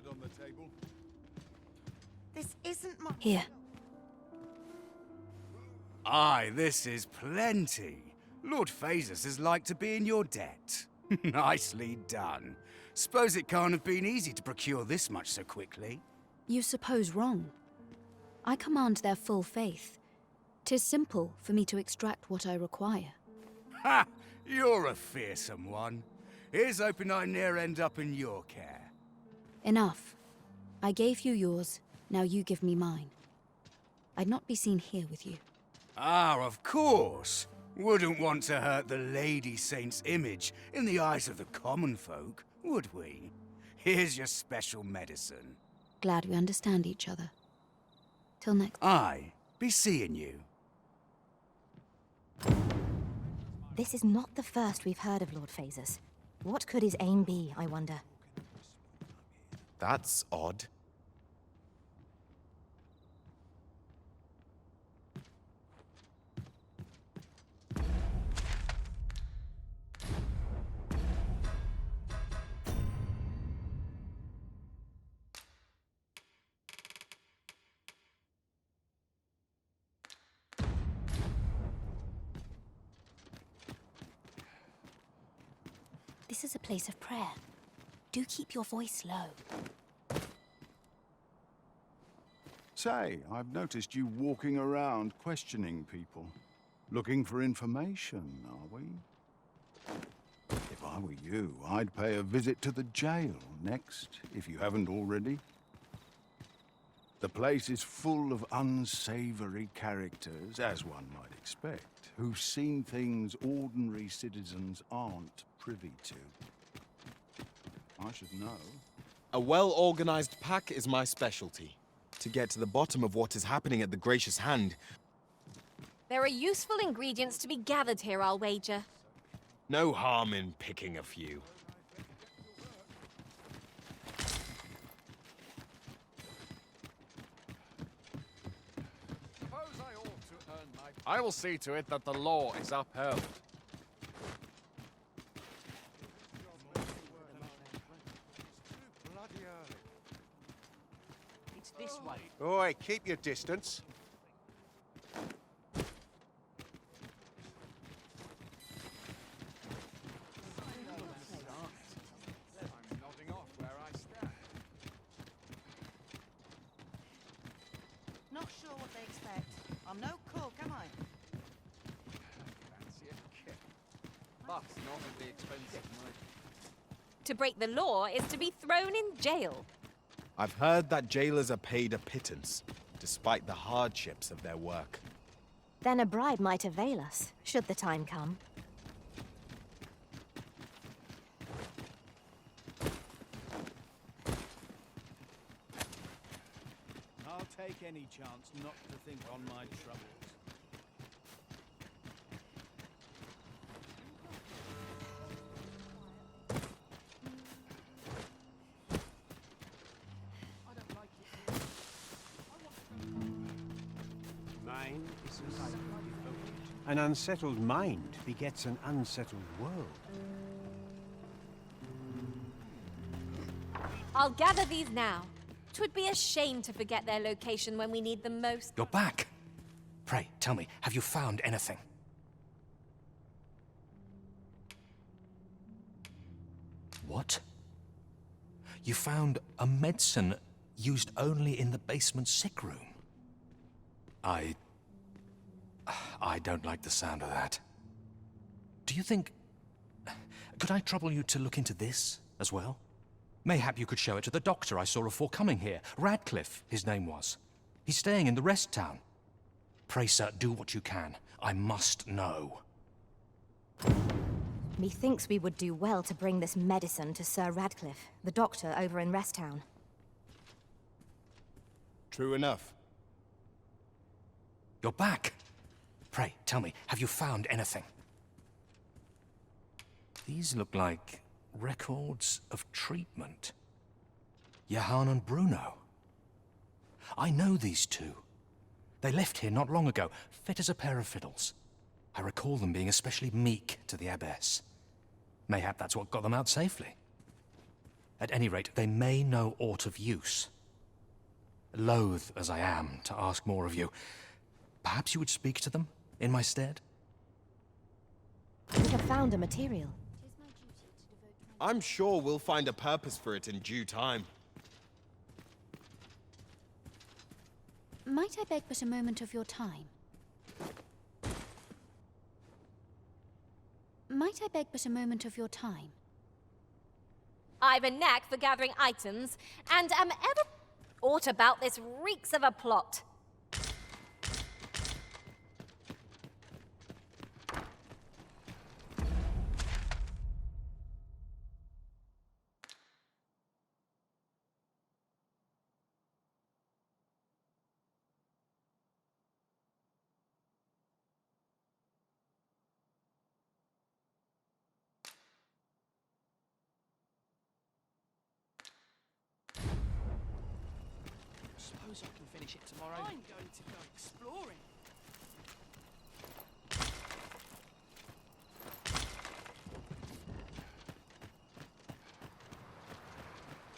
on the table. This isn't my... Here. Aye, this is plenty. Lord Phasus is like to be in your debt. Nicely done. Suppose it can't have been easy to procure this much so quickly. You suppose wrong. I command their full faith. 'Tis simple for me to extract what I require. Ha! You're a fearsome one. Here's hoping I ne'er end up in your care. Enough. I gave you yours, now you give me mine. I'd not be seen here with you. Ah, of course. Wouldn't want to hurt the Lady Saint's image in the eyes of the common folk, would we? Here's your special medicine. Glad we understand each other. Till next. Aye, be seeing you. This is not the first we've heard of Lord Phasus. What could his aim be, I wonder? That's odd. This is a place of prayer. Do keep your voice low. Say, I've noticed you walking around questioning people. Looking for information, are we? If I were you, I'd pay a visit to the jail next, if you haven't already. The place is full of unsavory characters, as one might expect, who've seen things ordinary citizens aren't privy to. I should know. A well-organized pack is my specialty. To get to the bottom of what is happening at the Gracious Hand. There are useful ingredients to be gathered here, I'll wager. No harm in picking a few. I will see to it that the law is upheld. It's this way. Oi, keep your distance. I'm nodding off where I stand. Not sure what they expect. I'm no cook, am I? Fancy a kick. But not at the expense of my... To break the law is to be thrown in jail. I've heard that jailers are paid a pittance, despite the hardships of their work. Then a bribe might avail us, should the time come. I'll take any chance not to think on my troubles. Mine is a life devoted. An unsettled mind begets an unsettled world. I'll gather these now. 'Twould be a shame to forget their location when we need them most. You're back. Pray, tell me, have you found anything? What? You found a medicine used only in the basement sick room? I don't like the sound of that. Do you think... Could I trouble you to look into this as well? Mayhap you could show it to the doctor I saw afore coming here. Radcliffe, his name was. He's staying in the rest town. Pray, sir, do what you can. I must know. Methinks we would do well to bring this medicine to Sir Radcliffe, the doctor over in Rest Town. True enough. You're back. Pray, tell me, have you found anything? These look like records of treatment. Johann and Bruno. I know these two. They left here not long ago, fit as a pair of fiddles. I recall them being especially meek to the abbess. Mayhap that's what got them out safely. At any rate, they may know aught of use. Loath as I am to ask more of you, perhaps you would speak to them in my stead? We have found a material. I'm sure we'll find a purpose for it in due time. Might I beg but a moment of your time? Might I beg but a moment of your time? I've a knack for gathering items, and am ever... Aught about this reeks of a plot. Suppose I can finish it tomorrow. I'm going to go exploring.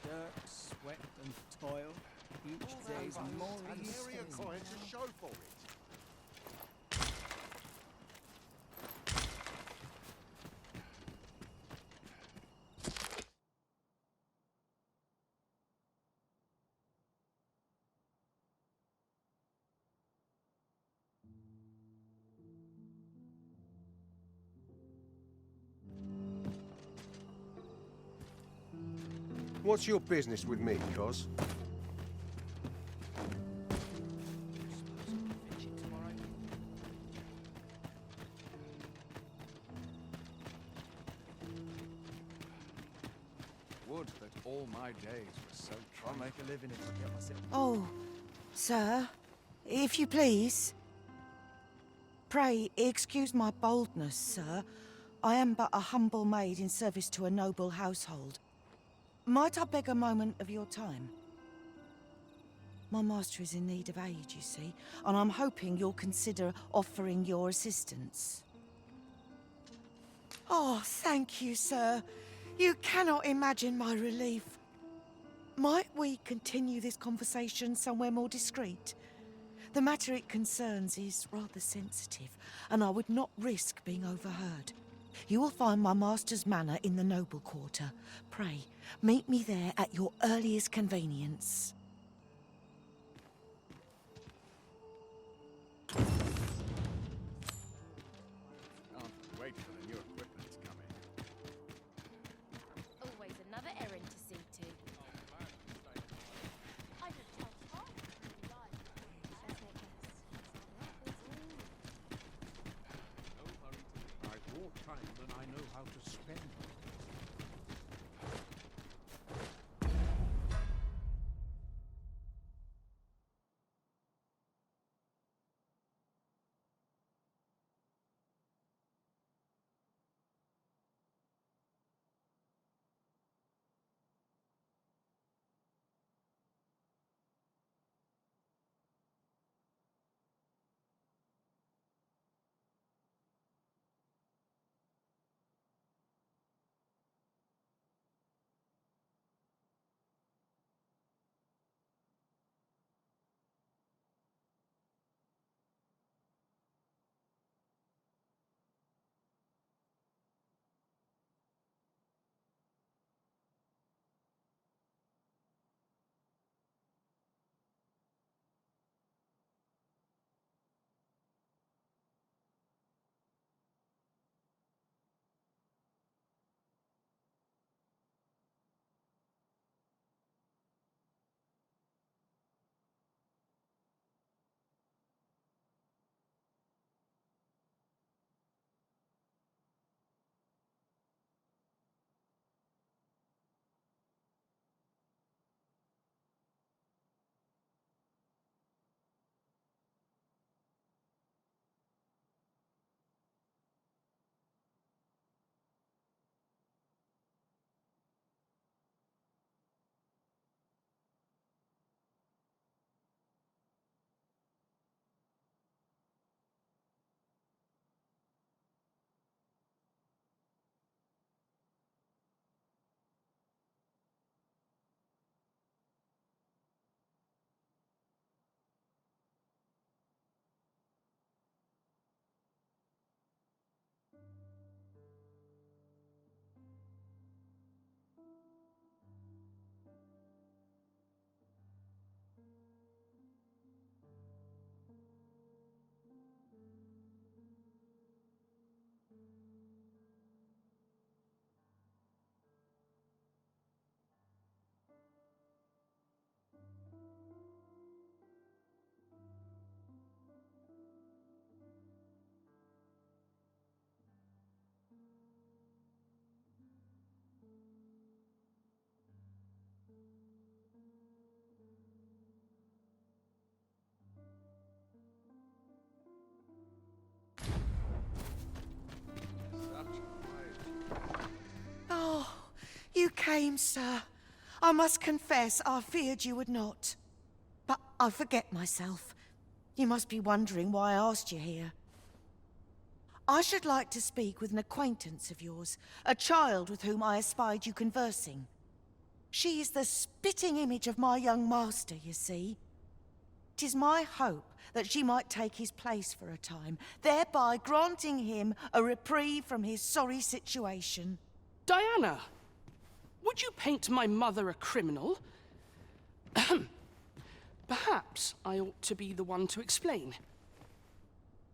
Dirt, sweat, and toil. Each day's more And nary a coin to show for it. What's your business with me, Cos? Would that all my days were so try make a living if I get myself. Oh, sir, if you please. Pray, excuse my boldness, sir. I am but a humble maid in service to a noble household. Might I beg a moment of your time? My master is in need of aid, you see, and I'm hoping you'll consider offering your assistance. Oh, thank you, sir. You cannot imagine my relief. Might we continue this conversation somewhere more discreet? The matter it concerns is rather sensitive, and I would not risk being overheard. You will find my master's manor in the noble quarter. Pray, meet me there at your earliest convenience. Can't wait for the new equipment to come in. Always another errand to see to. I've more time than I know how to spend. shame, sir. I must confess I feared you would not. But I forget myself. You must be wondering why I asked you here. I should like to speak with an acquaintance of yours, a child with whom I espied you conversing. She is the spitting image of my young master, you see. 'Tis my hope that she might take his place for a time, thereby granting him a reprieve from his sorry situation. Diana, would you paint my mother a criminal? Perhaps I ought to be the one to explain.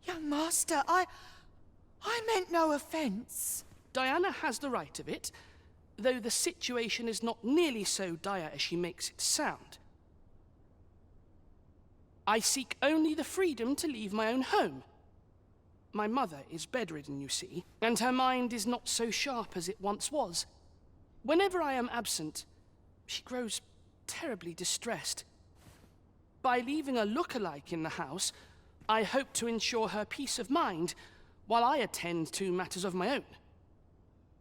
Young master, I meant no offence. Diana has the right of it, though the situation is not nearly so dire as she makes it sound. I seek only the freedom to leave my own home. My mother is bedridden, you see, and her mind is not so sharp as it once was. Whenever I am absent, she grows terribly distressed. By leaving a look-alike in the house, I hope to ensure her peace of mind while I attend to matters of my own.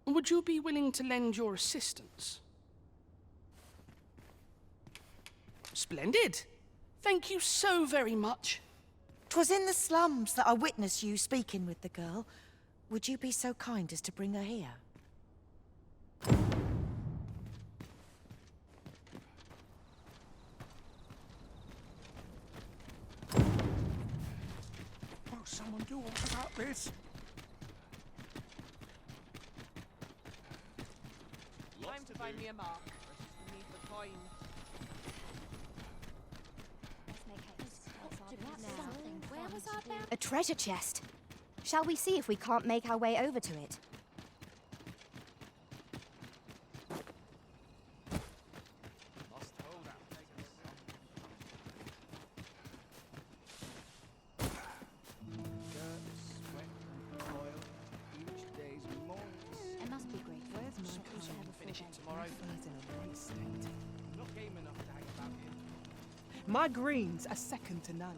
Would you be willing to lend your assistance? Splendid. Thank you so very much. 'Twas in the slums that I witnessed you speaking with the girl. Would you be so kind as to bring her here? Will someone do aught about this? Time to find me a mark. Beneath the coin. Where was our bell? A treasure chest. Shall we see if we can't make our way over to it? It must be great. Where's my Suppose I can finish it tomorrow. Not game enough to hang about here. My greens are second to none.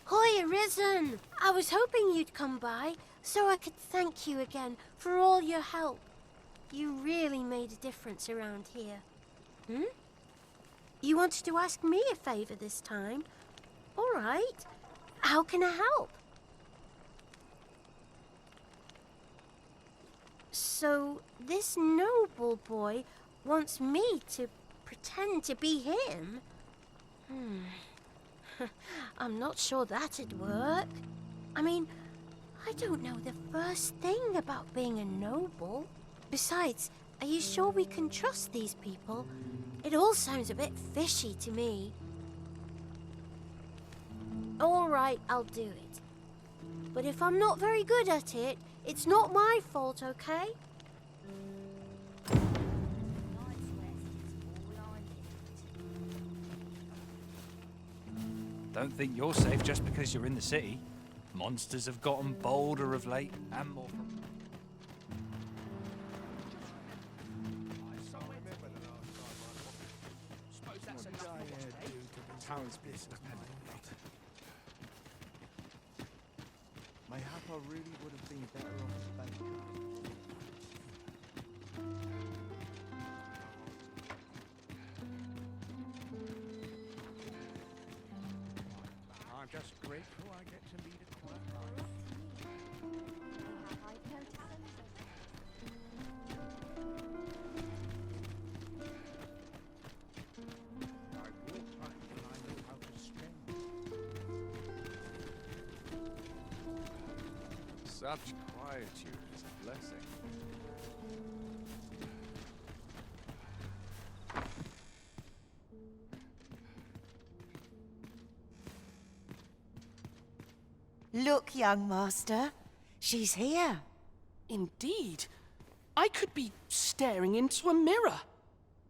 Hoy, Arisen! I was hoping you'd come by, so I could thank you again for all your help. You really made a difference around here. You wanted to ask me a favour this time? All right. How can I help? So, this noble boy wants me to pretend to be him? I'm not sure that'd work. I mean, I don't know the first thing about being a noble. Besides, are you sure we can trust these people? It all sounds a bit fishy to me. All right, I'll do it. But if I'm not very good at it, it's not my fault, okay? Don't think you're safe just because you're in the city. Monsters have gotten bolder of late and more. Mayhap I really would have been better off as baker. I'm just grateful I get to lead a quiet life. I walk back when I know how to spend. Such quietude is a blessing. Look, young master. She's here. Indeed. I could be staring into a mirror.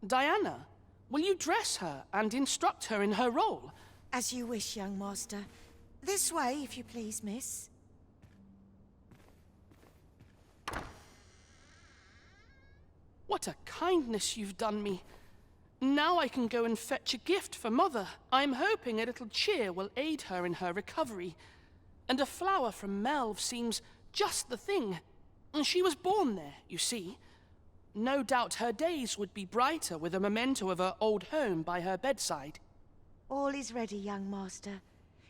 Diana, will you dress her and instruct her in her role? As you wish, young master. This way, if you please, miss. What a kindness you've done me. Now I can go and fetch a gift for Mother. I'm hoping a little cheer will aid her in her recovery. And a flower from Melve seems just the thing. She was born there, you see. No doubt her days would be brighter with a memento of her old home by her bedside. All is ready, young master.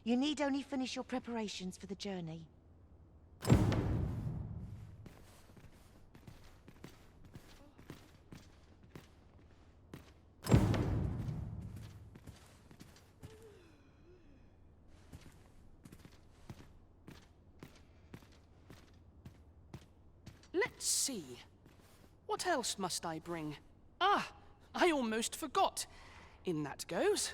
You need only finish your preparations for the journey. Let's see. What else must I bring? Ah, I almost forgot. In that goes.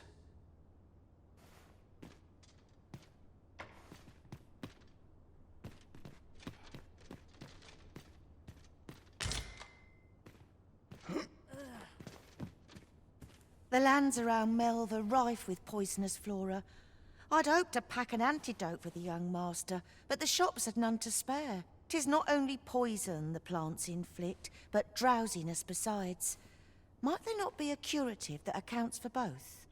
The lands around Melve are rife with poisonous flora. I'd hoped to pack an antidote for the young master, but the shops had none to spare. 'Tis not only poison the plants inflict, but drowsiness besides. Might there not be a curative that accounts for both?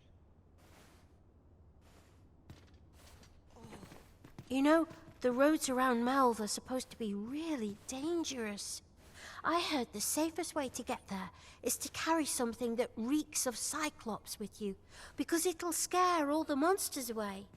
You know, the roads around Melve are supposed to be really dangerous. I heard the safest way to get there is to carry something that reeks of Cyclops with you, because it'll scare all the monsters away.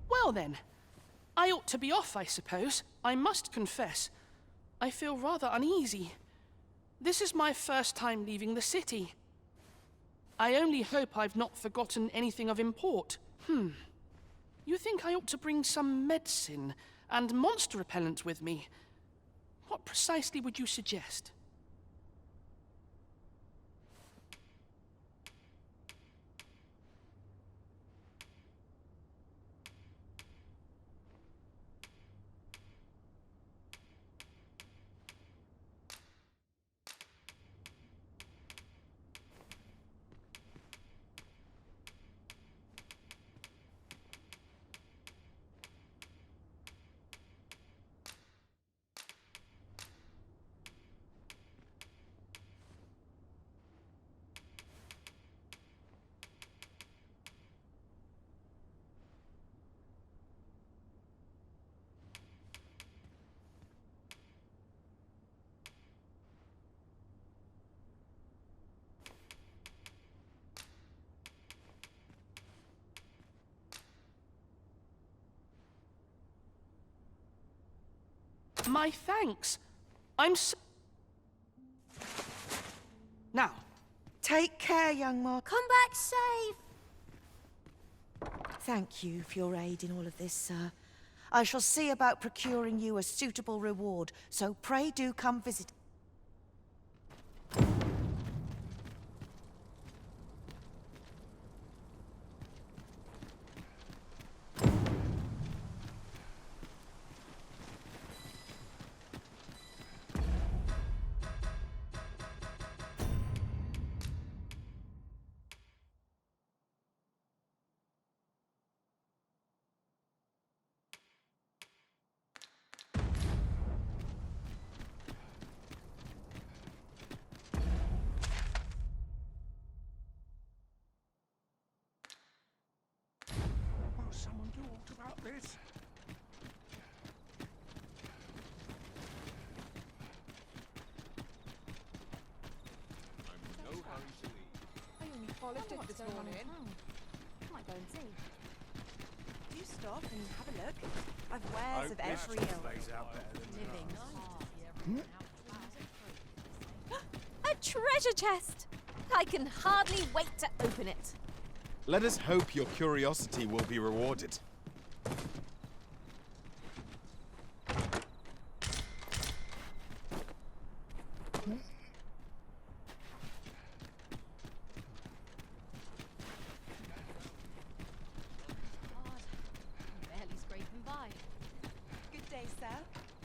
Well then, I ought to be off, I suppose. I must confess, I feel rather uneasy. This is my first time leaving the city. I only hope I've not forgotten anything of import. You think I ought to bring some medicine and monster repellent with me? What precisely would you suggest? My thanks. I'm so... Now. Take care, young Mark. Come back safe. Thank you for your aid in all of this, sir. I shall see about procuring you a suitable reward, so pray do come visit. Will someone do aught about this? I'm in no hurry to leave. I only followed it this morning. Might go and see. Do stop and have a look. I've wares of every ilk. Plays out better than A treasure chest! I can hardly wait to open it. Let us hope your curiosity will be rewarded. Barely scraping by. Good day, sir.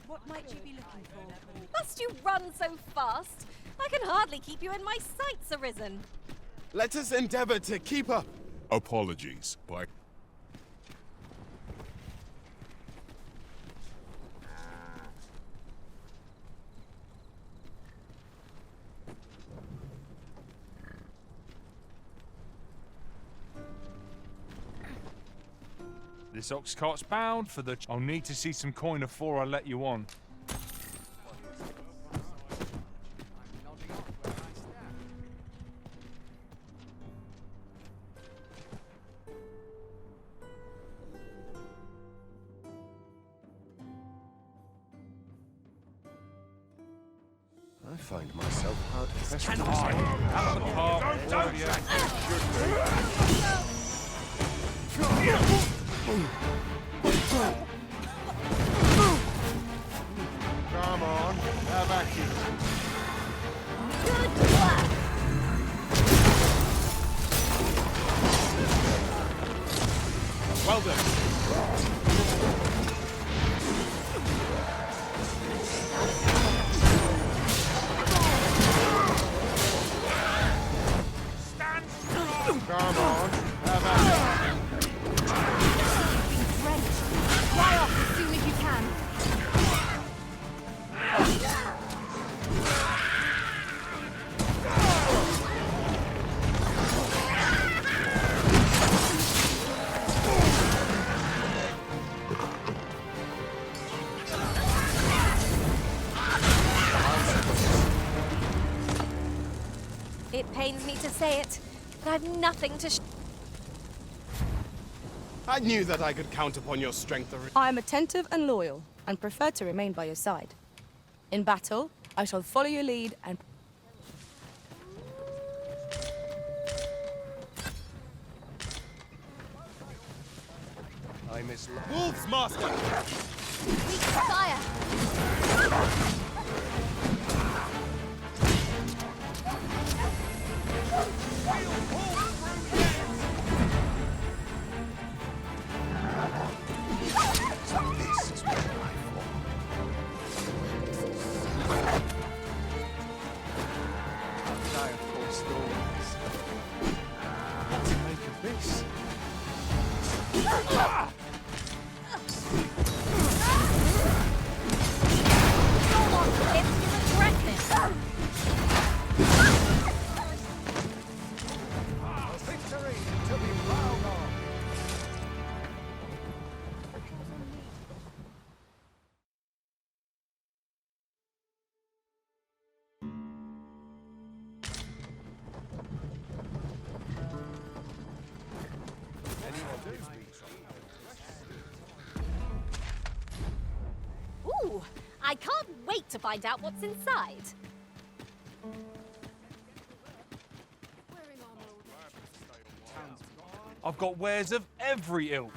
What might you be looking for? Must you run so fast? I can hardly keep you in my sights, Arisen. Let us endeavor to keep up. Apologies, but This ox cart's bound for the... I'll need to see some coin before I let you on. I find myself hard pressed. Can I? Out of the park. Already Come on, have at you. Good work! Well done. Come on, have at it. Great. Fly off as soon as you can. It pains me to say it, but I've nothing to I knew that I could count upon your strength. I am attentive and loyal, and prefer to remain by your side. In battle, I shall follow your lead and... I miss Wolves, master! Weak fire. This is what I want. I of course stories. What to make of this? It's aggressive. Victory to be proud of. wait to find out what's inside. I've got wares of every ilk.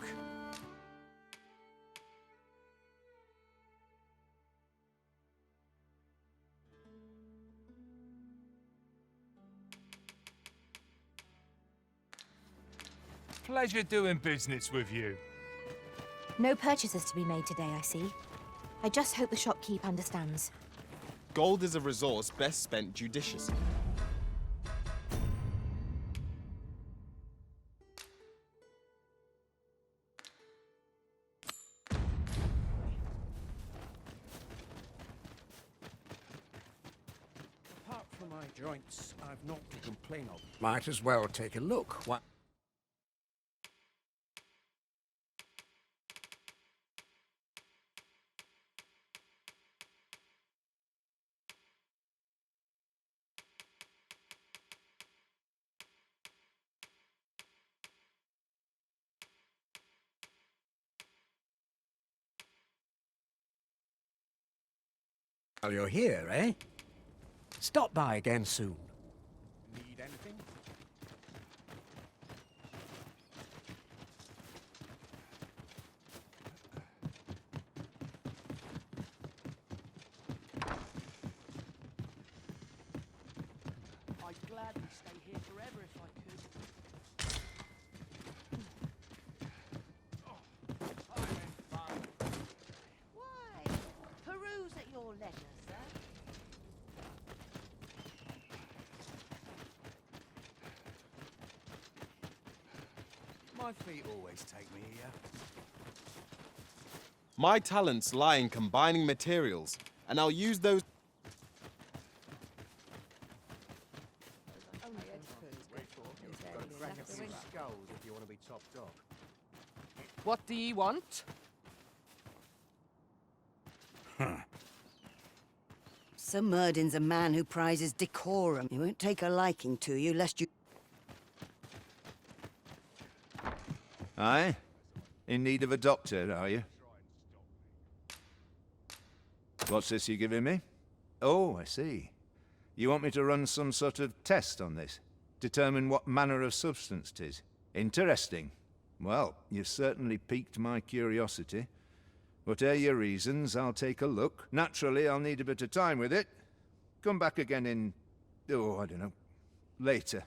Pleasure doing business with you. No purchases to be made today, I see. I just hope the shopkeep understands. Gold is a resource best spent judiciously. Apart from my joints, I've naught to complain of. Might as well take a look. What? Well, you're here, eh? Stop by again soon. Need anything? I'd gladly stay here forever if I could. Why? Peruse at your leisure, sir. My feet always take me here. My talents lie in combining materials, and I'll use those. Crack a few skulls if you want to be top dog. What do ye want? Sir Murdin's a man who prizes decorum. He won't take a liking to you lest you... Aye? In need of a doctor, are you? What's this you're giving me? Oh, I see. You want me to run some sort of test on this? Determine what manner of substance 'tis? Interesting. Well, you've certainly piqued my curiosity. Whatever your reasons, I'll take a look. Naturally, I'll need a bit of time with it. Come back again in... oh, I don't know. Later.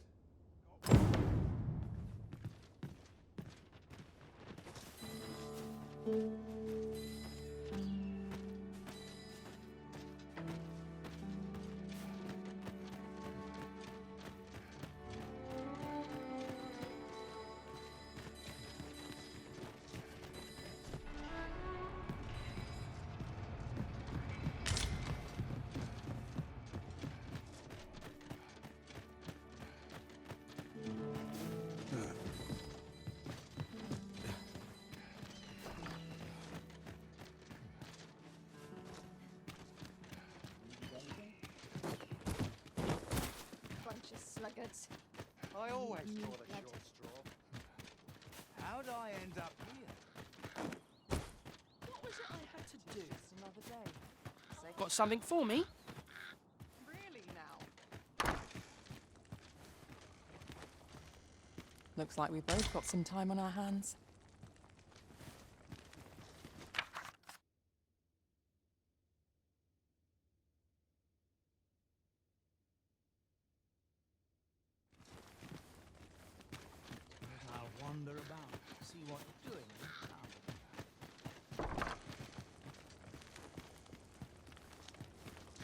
Bunch of sluggards. I always thought a short straw. How'd I end up here? What was it I had to do another day? Got something for me? Really now? Looks like we've both got some time on our hands. I'll wander about, see what you're doing.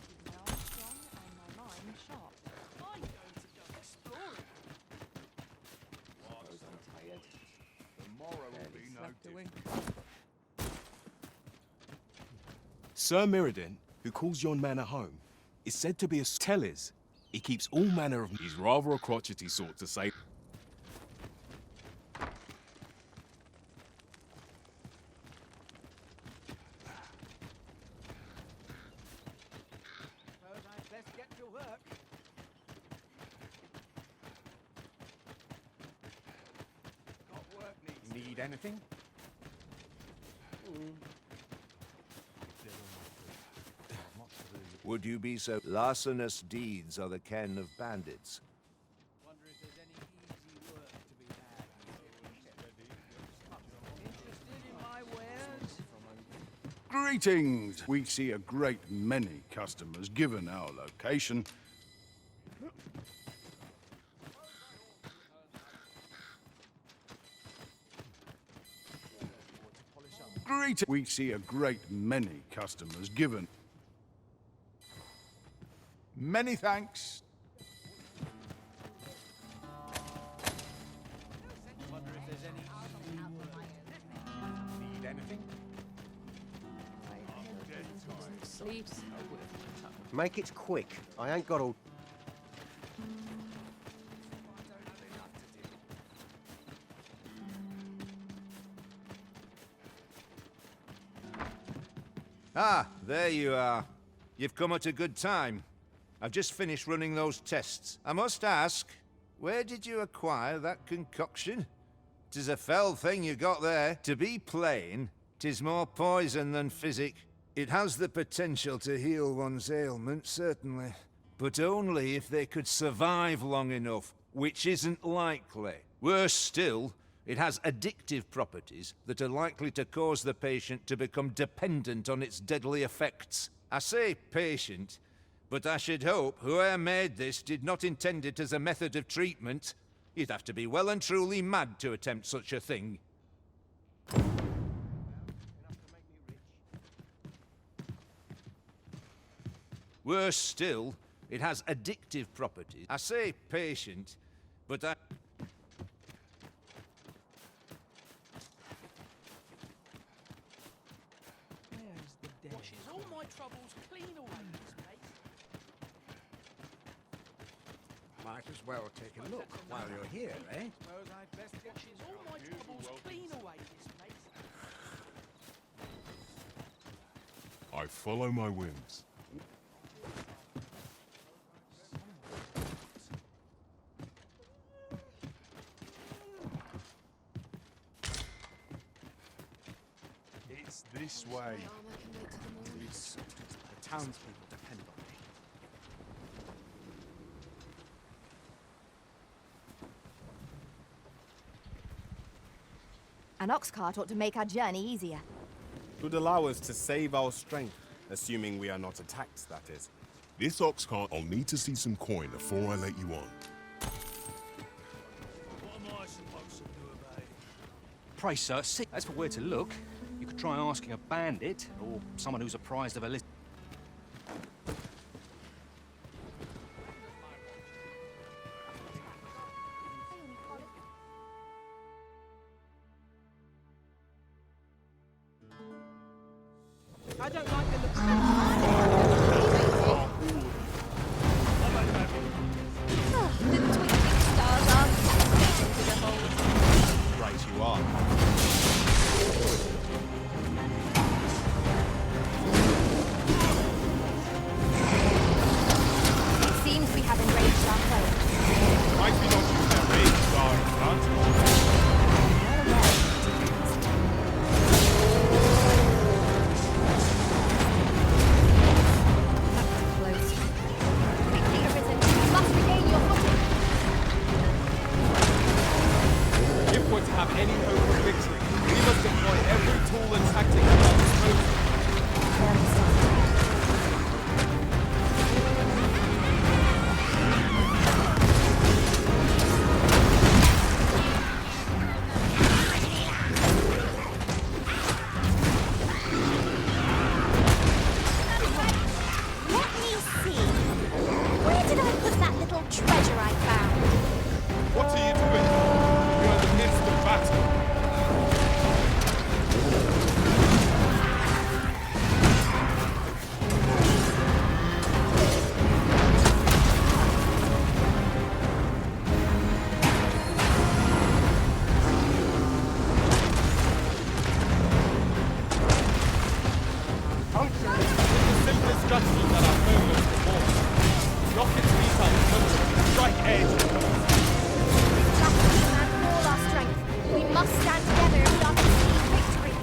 Keep my arms strong and my mind sharp. I'm going to go exploring. Suppose I'm tired. Tomorrow will be no doing. Sir Mirrodin, who calls yon manor home, is said to be a tellers. He keeps all manner of... He's rather a crotchety sort to say. Suppose I'd best get to work. Got work needs. Need anything? Would you be so larcenous deeds are the ken of bandits? Wonder if there's any easy work to be had. Interested in my wares? Greetings! We see a great many customers given our location. We see a great many customers given. Many thanks. Wonder if there's any easy work. Need anything? Sleeps. Make it quick. I ain't got all... Ah, there you are. You've come at a good time. I've just finished running those tests. I must ask, where did you acquire that concoction? 'Tis a fell thing you got there. To be plain, 'tis more poison than physic. It has the potential to heal one's ailment, certainly. But only if they could survive long enough, which isn't likely. Worse still, it has addictive properties that are likely to cause the patient to become dependent on its deadly effects. I say patient, but I should hope whoever made this did not intend it as a method of treatment. You'd have to be well and truly mad to attempt such a thing. Worse still, it has addictive properties. I say patient, but I... Washes all my troubles clean away, this place. Might as well take a look while you're here, eh? Suppose I'd best get Washes all my troubles clean away, this place. I follow my whims. It's this way. The townspeople depend on me. An ox cart ought to make our journey easier. It would allow us to save our strength, assuming we are not attacked, that is. This ox cart, I'll need to see some coin before I let you on. What am I supposed to do about it? Pray, sir, see, as for where to look, you could try asking a bandit or someone who's apprised of a list. I don't like the look The twinkling stars are fascinating to behold. Right, you are. It seems we have enraged our foe. Might we not use their rage star in front? Close. Quickly arisen, you must regain your footing. If we're to have any hope of victory, we must deploy every tool and tactic at our disposal. I understand. Let me see. Where did I put that little treasure I found? What are you doing? We are in the midst of battle. Puncture is the simplest strategy that our foe must perform. Rockets missiles puncture, strike edge. Battling and all our strength. We must stand together if we are to see victory.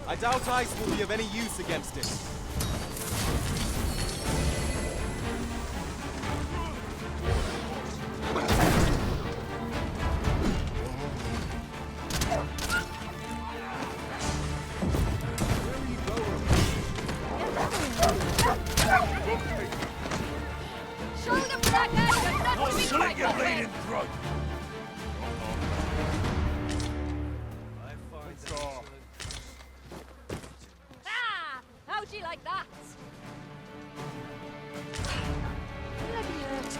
I doubt ice will be of any use against it. Shoulder black action, that will be quite your the way. bleeding throat. Ah! How'd you like that? Bloody hurt.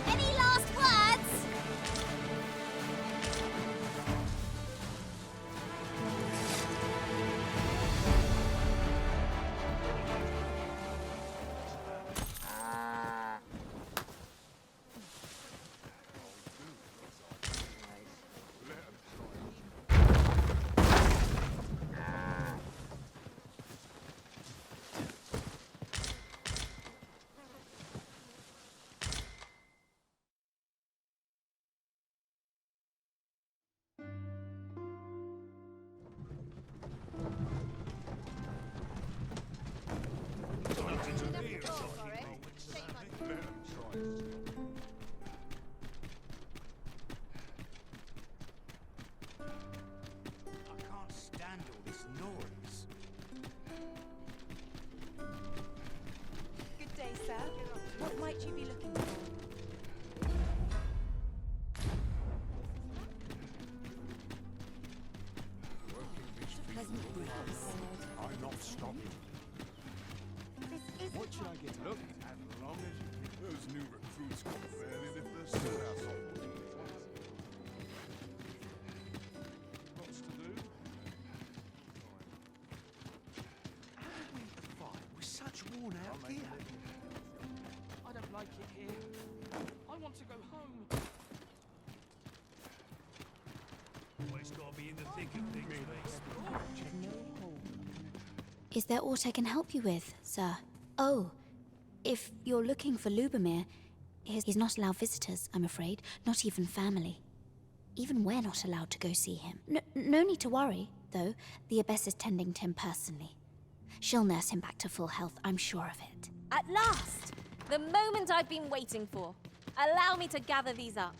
Any last words? I can't stand all this noise. Good day, sir. What might you be looking for? Pleasant breeze. I'm not stopping. What should I get up to? As long as those new recruits can barely lift their skirts off. Lots to do. How did we fight? We're such worn out gear. I don't like it here. I want to go home. Always gotta be in the thick of things, mate. Is there aught I can help you with, sir? Oh, if you're looking for Lubomir, he's not allowed visitors, I'm afraid. Not even family. Even we're not allowed to go see him. No need to worry, though. The Abbess is tending to him personally. She'll nurse him back to full health, I'm sure of it. At last! The moment I've been waiting for. Allow me to gather these up.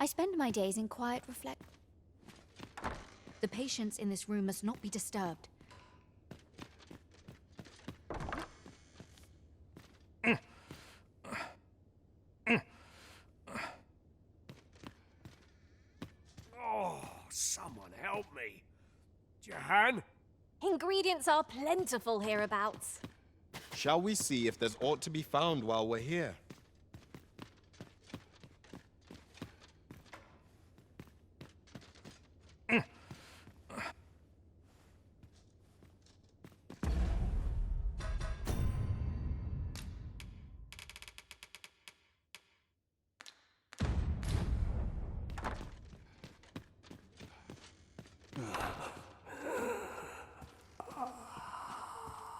I spend my days in quiet reflect. The patients in this room must not be disturbed. Oh, someone help me. Jahan? Ingredients are plentiful hereabouts. Shall we see if there's aught to be found while we're here?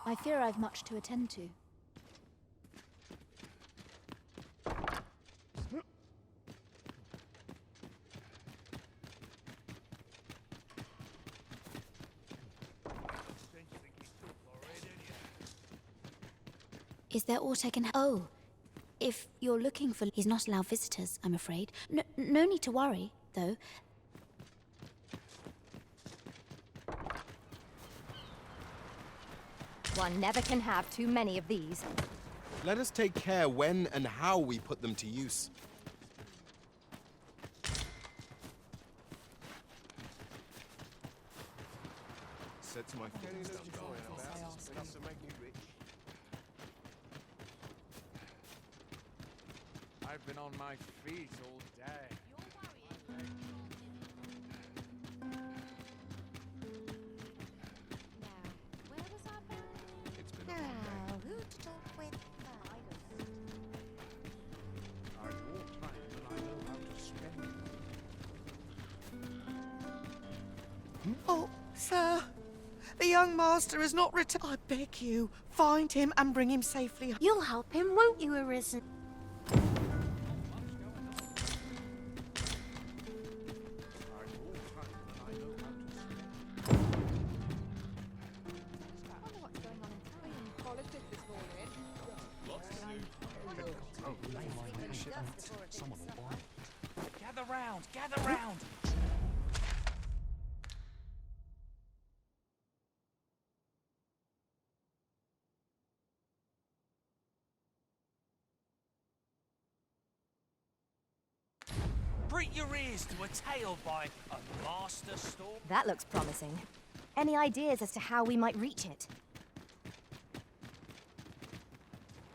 I fear I've much to attend to. Is there aught I can... Oh, if you're looking for... He's not allowed visitors, I'm afraid. No need to worry, though. One never can have too many of these. Let us take care when and how we put them to use. Sets my feelings down going about. Enough to make me rich. I've been on my feet all day. Oh, sir, the young master has not returned. I beg you, find him and bring him safely. You'll help him, won't you, Arisen? Gather round, gather round. Break your ears to a tale by a master storm. That looks promising. Any ideas as to how we might reach it?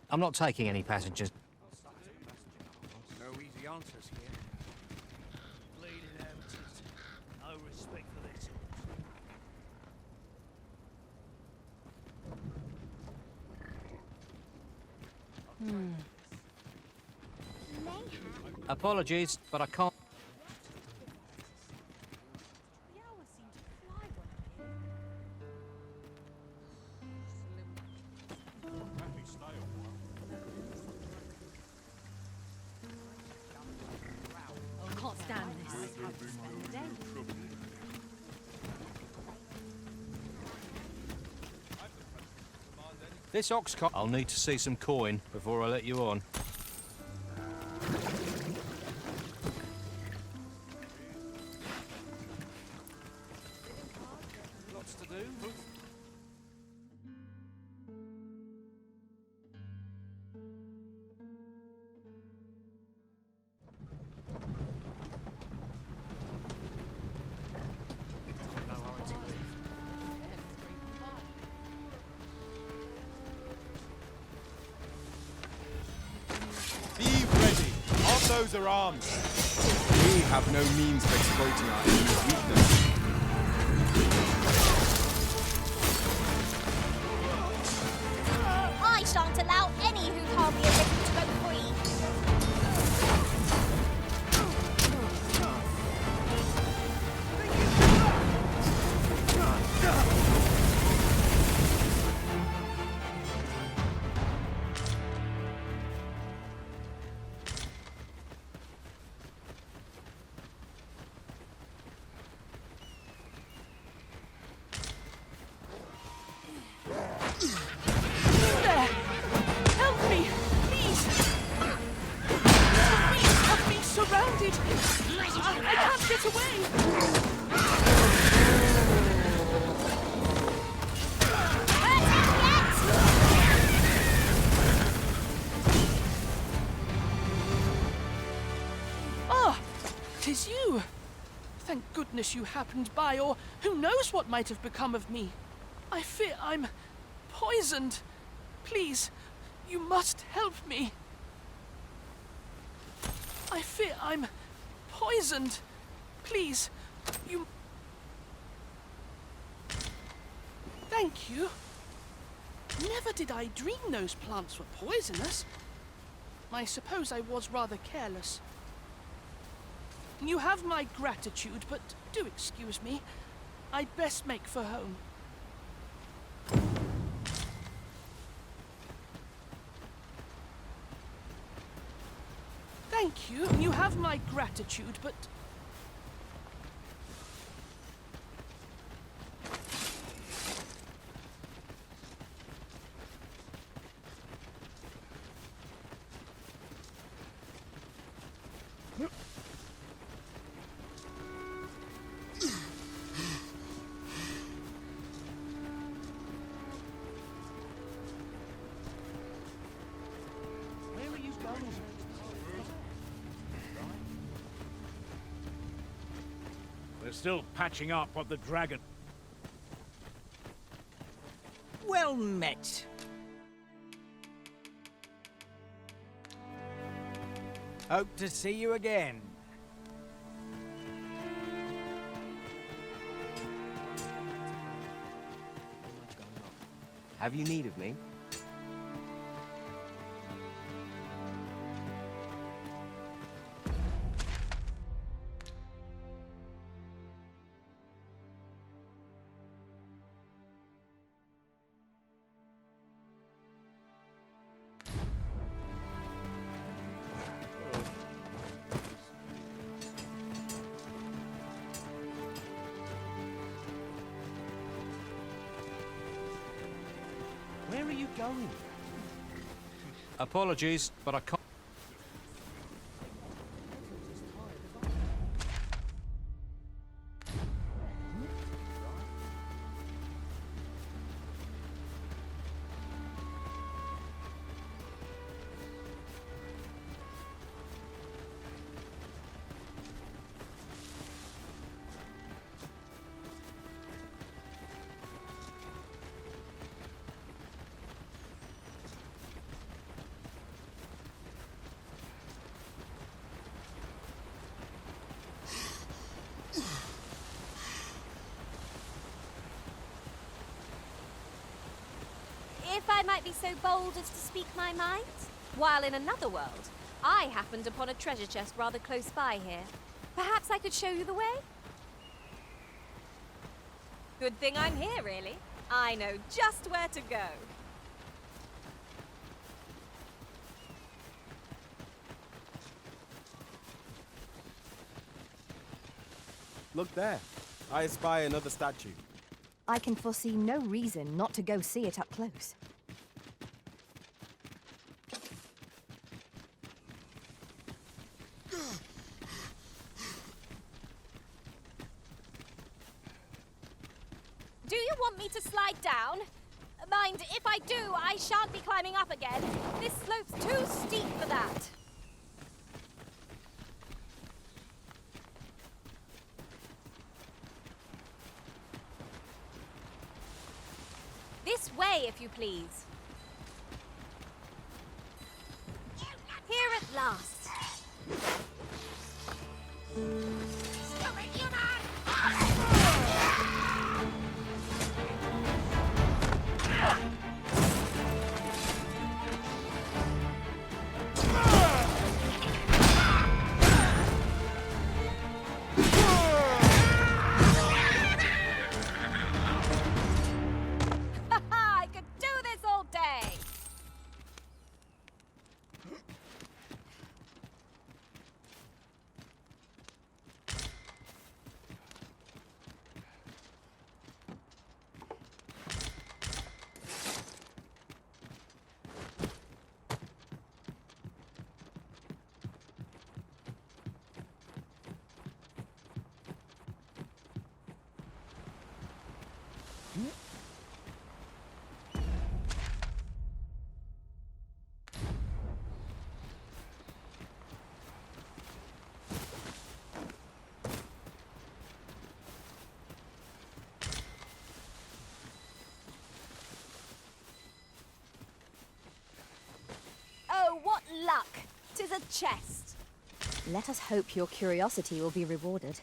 I'm not taking any passengers. No easy answers here. Bleeding amateurs. No respect for this. Apologies, but I can't. I can't stand this. This ox cart. I'll need to see some coin before I let you on. Lots to do. Be ready. All those are armed. We have no means of exploiting our enemy's weakness. I shan't allow any who harm the Arisen to go free. There! Help me, please! The beasts have me surrounded! I can't get away! Ah! 'Tis you! Thank goodness you happened by, or who knows what might have become of me. I fear I'm poisoned. Please, you must help me. I fear I'm poisoned. Please, you... Thank you. Never did I dream those plants were poisonous. I suppose I was rather careless. You have my gratitude, but do excuse me. I'd best make for home. Thank you. You have my gratitude, but... Where are you going? We're still patching up what the dragon... Well met. Hope to see you again. Have you need of me? you going? Apologies, but I can't. If I might be so bold as to speak my mind, while in another world, I happened upon a treasure chest rather close by here. Perhaps I could show you the way? Good thing I'm here, really. I know just where to go. Look there. I espy another statue. I can foresee no reason not to go see it up close. Do you want me to slide down? Mind, if I do, I shan't be climbing up again. This slope's too steep for that. This way, if you please. Here at last. Stupid human! I could do this all day! Oh, what luck! 'Tis a chest. Let us hope your curiosity will be rewarded.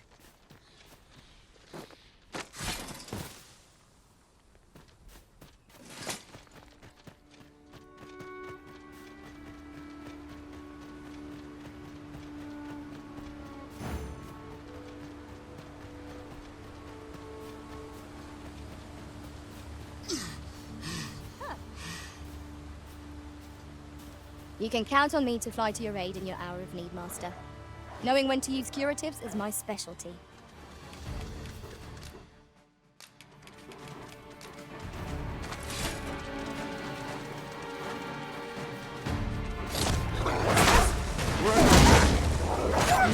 You can count on me to fly to your aid in your hour of need, Master. Knowing when to use curatives is my specialty. We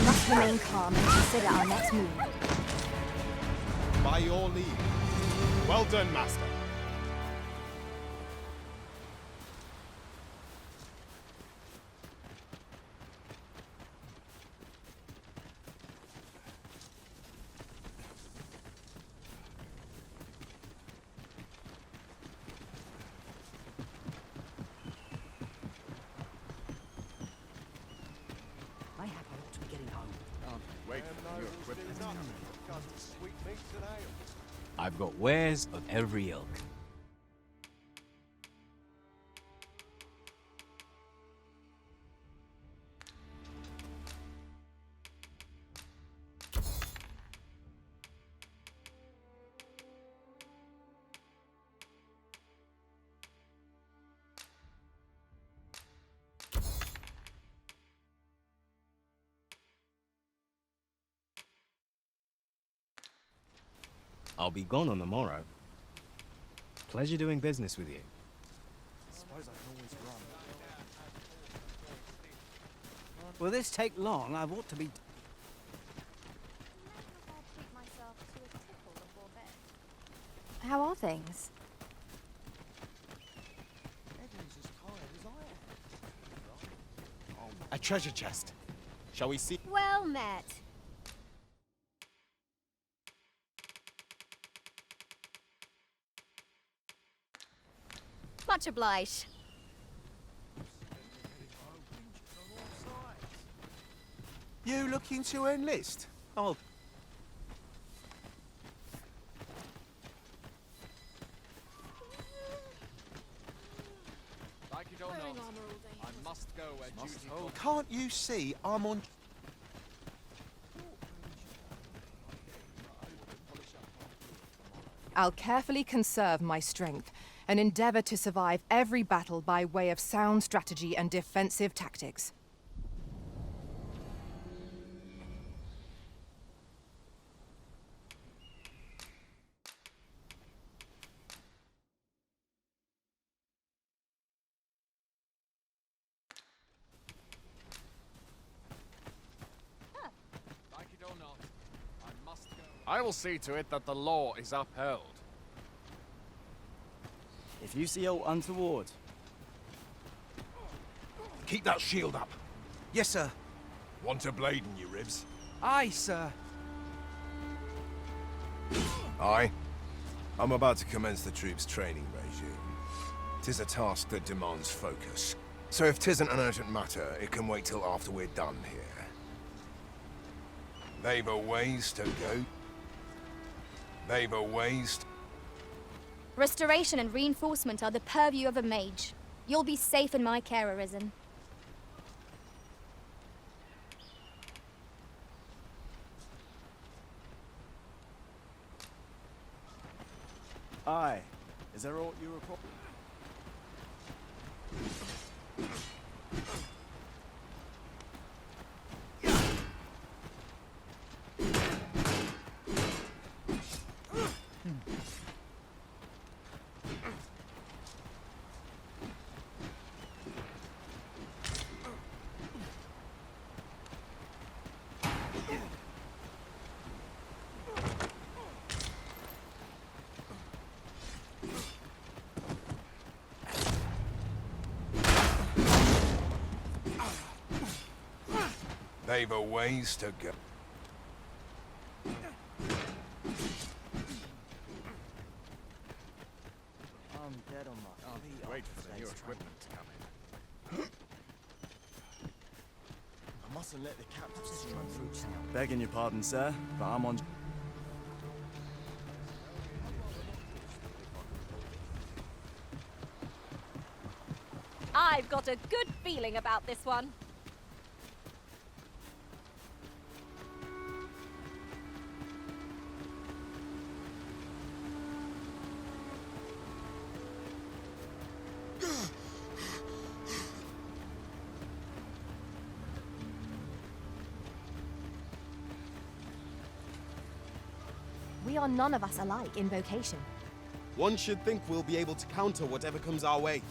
must remain calm and consider our next move. By your leave. Well done, Master. I've got wares of every ilk. I'll be gone on the morrow. Pleasure doing business with you. suppose I can always run. Will this take long? I've ought to be... How are things? Everyone's as tired as I am. A treasure chest. Shall we see? Well met. Much obliged. You looking to enlist? Oh. Like it or not, I must go where duty calls. Can't you see I'm on... I'll carefully conserve my strength and endeavor to survive every battle by way of sound strategy and defensive tactics. Like it or not, I must go. I will see to it that the law is upheld. If you see aught untoward... Keep that shield up. Yes, sir. Want a blade in your ribs? Aye, sir. Aye. I'm about to commence the troops' training regime. 'Tis a task that demands focus. So if 'tisn't an urgent matter, it can wait till after we're done here. They've a ways to go. They've a ways to... Restoration and reinforcement are the purview of a mage. You'll be safe in my care, Arisen. Aye. Is there aught you report? They've a ways to go. I'm dead on my feet. Wait for the new equipment to come in. I mustn't let the captives strike fruits now. Begging your pardon, sir, but I'm on... I've got a good feeling about this one. We are none of us alike in vocation. One should think we'll be able to counter whatever comes our way.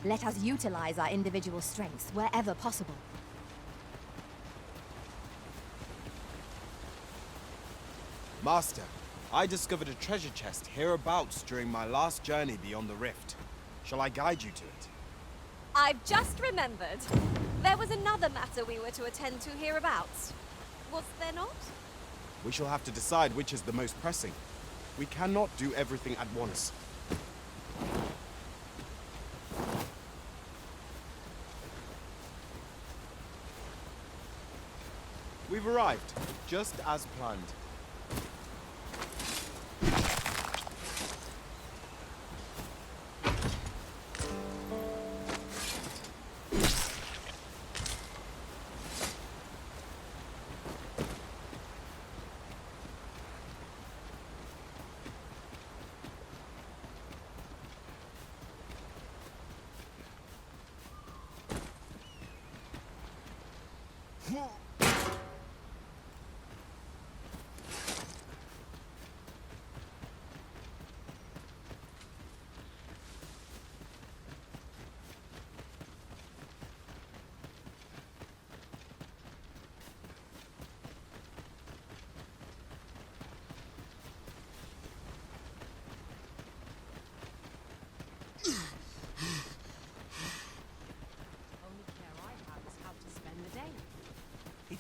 Let us utilize our individual strengths wherever possible. Master, I discovered a treasure chest hereabouts during my last journey beyond the rift. Shall I guide you to it? I've just remembered. There was another matter we were to attend to hereabouts. Was there not? We shall have to decide which is the most pressing. We cannot do everything at once. We've arrived, just as planned.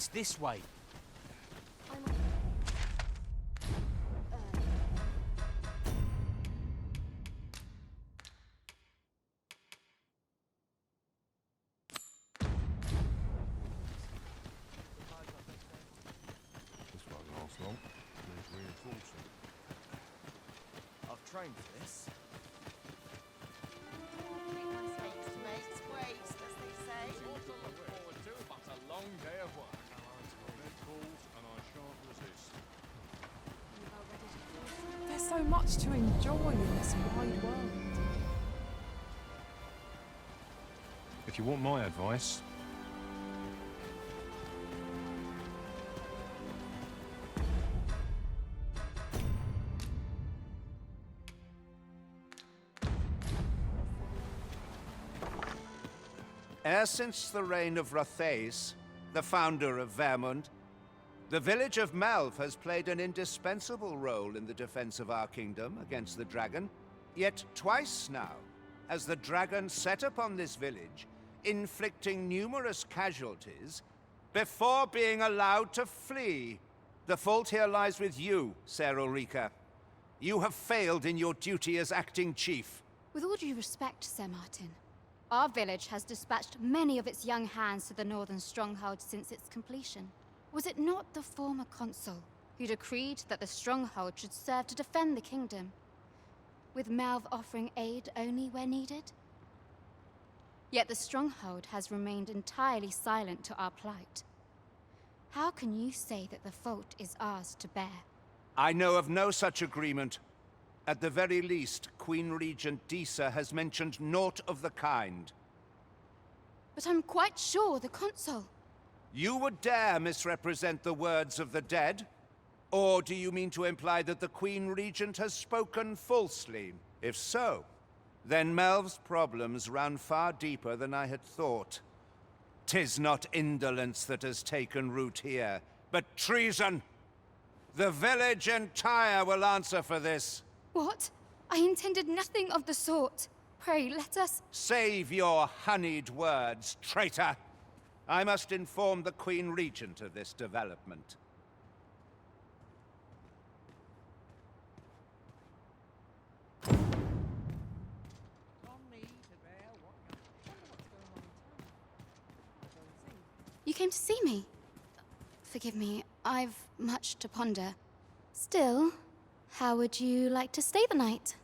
It's this way. This won't last long. Needs reinforcing. I've trained for this. Long day of work. Make calls and I shan't resist. There's so much to enjoy in this wide world. If you want my advice, E'er since the reign of Rothaeus, the founder of Vermund, the village of Malv has played an indispensable role in the defense of our kingdom against the dragon. Yet twice now has the dragon set upon this village, inflicting numerous casualties before being allowed to flee. The fault here lies with you, Ser Ulrika. You have failed in your duty as acting chief. With all due respect, Sir Martin, our village has dispatched many of its young hands to the northern stronghold since its completion. Was it not the former consul who decreed that the stronghold should serve to defend the kingdom, with Malv offering aid only where needed? Yet the stronghold has remained entirely silent to our plight. How can you say that the fault is ours to bear? I know of no such agreement. At the very least, Queen Regent Disa has mentioned naught of the kind. But I'm quite sure the consul... You would dare misrepresent the words of the dead? Or do you mean to imply that the Queen Regent has spoken falsely? If so, then Melv's problems run far deeper than I had thought. 'Tis not indolence that has taken root here, but treason. The village entire will answer for this. What? I intended nothing of the sort. Pray, let us... Save your honeyed words, traitor! I must inform the Queen Regent of this development. You came to see me? Forgive me, I've much to ponder. Still, how would you like to stay the night?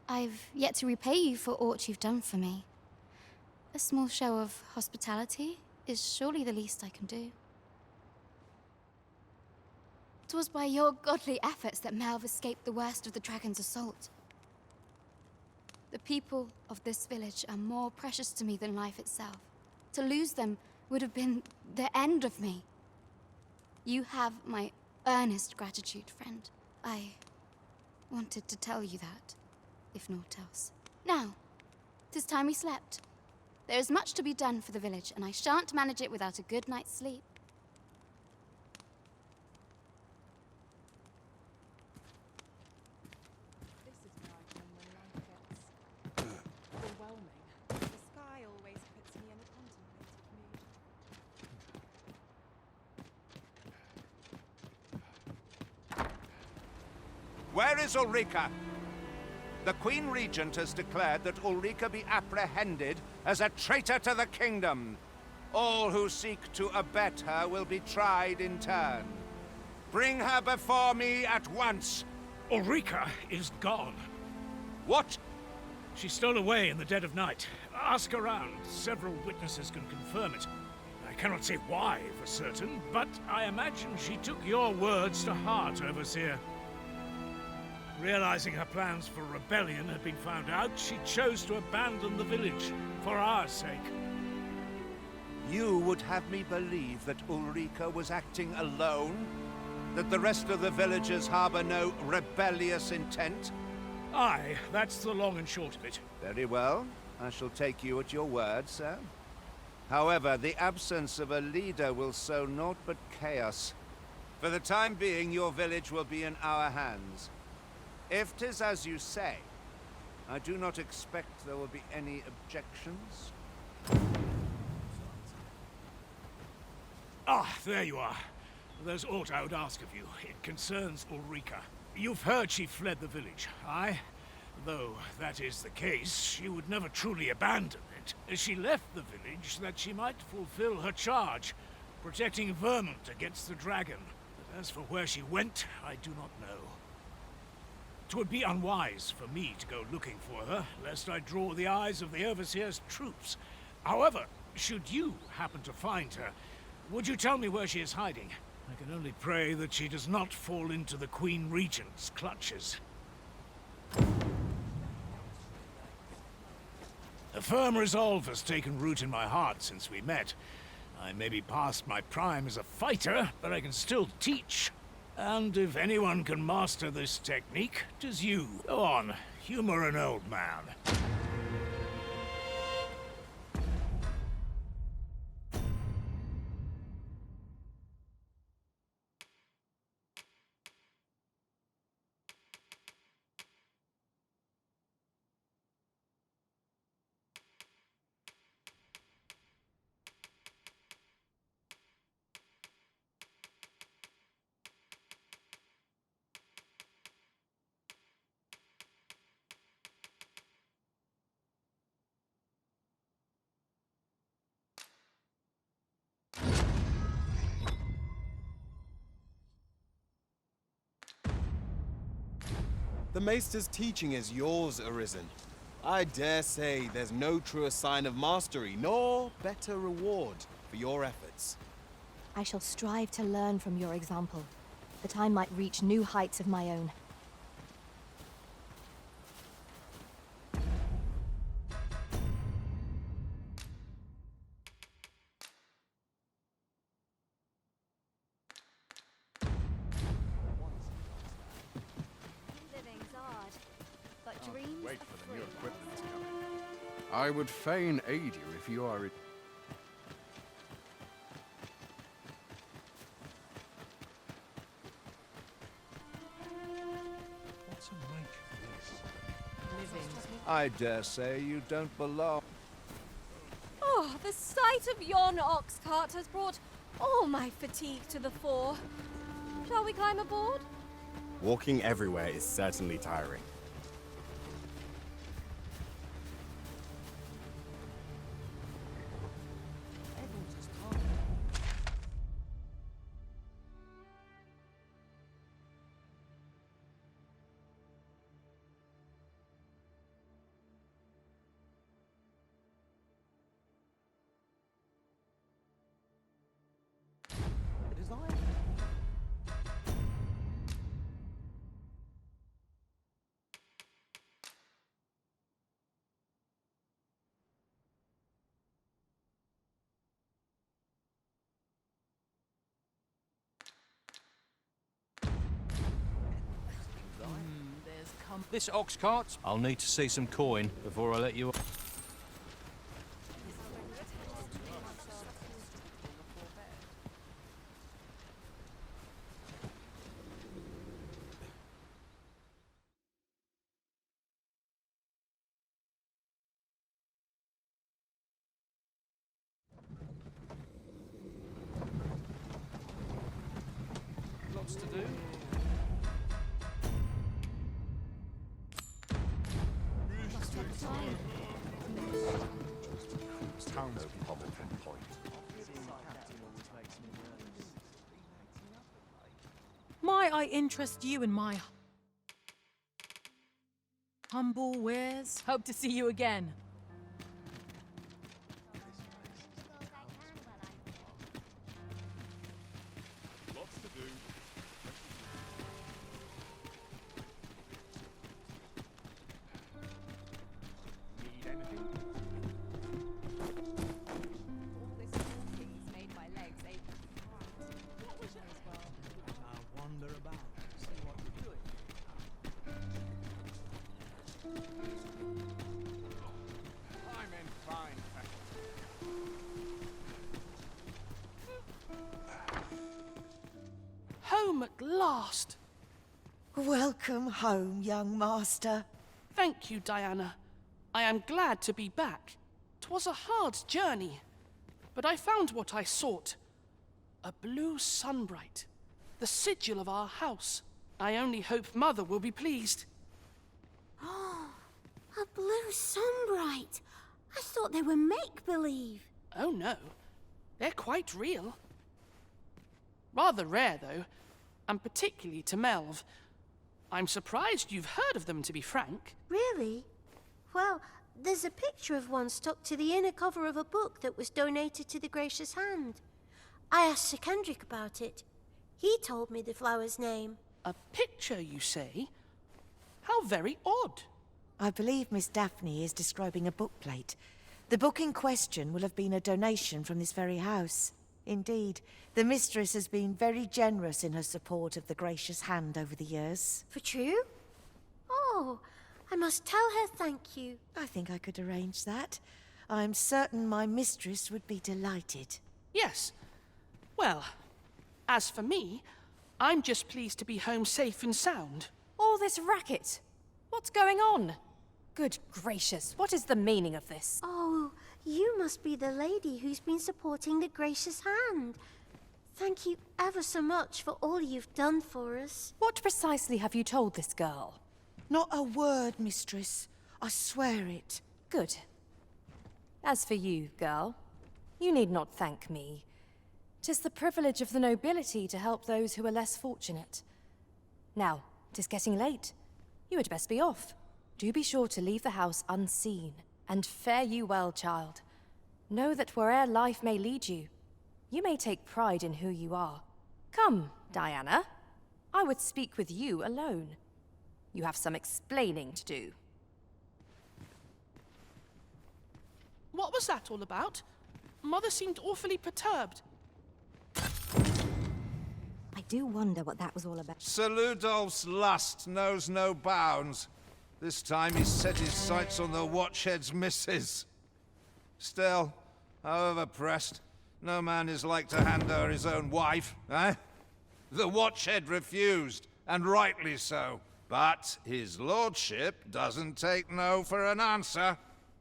I've yet to repay you for aught you've done for me. A small show of hospitality is surely the least I can do. 'Twas by your godly efforts that Malv escaped the worst of the dragon's assault. The people of this village are more precious to me than life itself. To lose them would have been the end of me. You have my earnest gratitude, friend. I wanted to tell you that, if naught else. Now, 'tis time we slept. There is much to be done for the village, and I shan't manage it without a good night's sleep. This is where I come when life gets overwhelming. The sky always puts me in a contemplative mood. Where is Ulrika? The Queen Regent has declared that Ulrika be apprehended as a traitor to the kingdom. All who seek to abet her will be tried in turn. Bring her before me at once. Ulrika is gone. What? She stole away in the dead of night. Ask around. Several witnesses can confirm it. I cannot say why for certain, but I imagine she took your words to heart, Overseer. Realizing her plans for rebellion had been found out, she chose to abandon the village for our sake. You would have me believe that Ulrika was acting alone? That the rest of the villagers harbor no rebellious intent? Aye, that's the long and short of it. Very well. I shall take you at your word, sir. However, the absence of a leader will sow naught but chaos. For the time being, your village will be in our hands. If 'tis as you say, I do not expect there will be any objections. Ah, there you are. There's aught I would ask of you. It concerns Ulrika. You've heard she fled the village, aye? Though that is the case, she would never truly abandon it. She left the village that she might fulfill her charge, protecting Vermont against the dragon. But as for where she went, I do not know. 'Twould be unwise for me to go looking for her, lest I draw the eyes of the Overseer's troops. However, should you happen to find her, would you tell me where she is hiding? I can only pray that she does not fall into the Queen Regent's clutches. A firm resolve has taken root in my heart since we met. I may be past my prime as a fighter, but I can still teach. And if anyone can master this technique, 'tis you. Go on, humor an old man. The Maester's teaching is yours, Arisen. I dare say there's no truer sign of mastery, nor better reward for your efforts. I shall strive to learn from your example, that I might reach new heights of my own. Living's hard, but dreams Wait are for the free. new equipment to come. I would fain aid you if you are... What's a make of this? I dare say you don't belong. Oh, the sight of yon ox cart has brought all my fatigue to the fore. Shall we climb aboard? Walking everywhere is certainly tiring. This ox cart? I'll need to see some coin before I let you... Lots to do. Might I interest you in my humble wares? Hope to see you again. Lots to do. Need anything? All this walking's made my legs ache. What was it as well? I'll wander about, see what you're doing. I'm in fine Home at last! Welcome home, young master. Thank you, Diana. I am glad to be back. 'Twas a hard journey, but I found what I sought. A blue sunbright. The sigil of our house. I only hope Mother will be pleased. Oh, a blue sunbright. I thought they were make-believe. Oh no, they're quite real. Rather rare, though, and particularly to Melv. I'm surprised you've heard of them, to be frank. Really? Well, there's a picture of one stuck to the inner cover of a book that was donated to the Gracious Hand. I asked Sir Kendrick about it. He told me the flower's name. A picture, you say? How very odd. I believe Miss Daphne is describing a bookplate. The book in question will have been a donation from this very house. Indeed, the mistress has been very generous in her support of the Gracious Hand over the years. For true? Oh, I must tell her thank you. I think I could arrange that. I'm certain my mistress would be delighted. Yes. Well, as for me, I'm just pleased to be home safe and sound. All this racket. What's going on? Good gracious, what is the meaning of this? Oh, you must be the lady who's been supporting the Gracious Hand. Thank you ever so much for all you've done for us. What precisely have you told this girl? Not a word, mistress. I swear it. Good. As for you, girl, you need not thank me. 'Tis the privilege of the nobility to help those who are less fortunate. Now, 'tis getting late. You had best be off. Do be sure to leave the house unseen. And fare you well, child. Know that where'er life may lead you, you may take pride in who you are. Come, Diana. I would speak with you alone. You have some explaining to do. What was that all about? Mother seemed awfully perturbed. I do wonder what that was all about. Sir Ludolf's lust knows no bounds. This time he's set his sights on the Watchhead's missus. Still, however pressed, no man is like to hand her his own wife, eh? The Watchhead refused, and rightly so. But his lordship doesn't take no for an answer.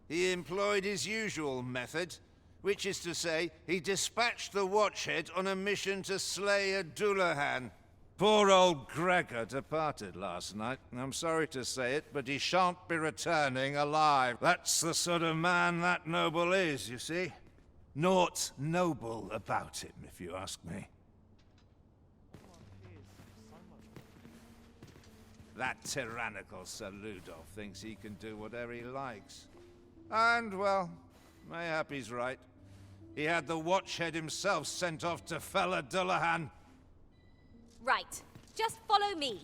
He employed his usual method, which is to say, he dispatched the Watchhead on a mission to slay a Dullahan. Poor old Gregor departed last night. I'm sorry to say it, but he shan't be returning alive. That's the sort of man that noble is, you see. Naught noble about him, if you ask me. That tyrannical Sir Ludolf thinks he can do whatever he likes. And, well, mayhap he's right. He had the Watchhead himself sent off to fell a Dullahan. Right. Just follow me.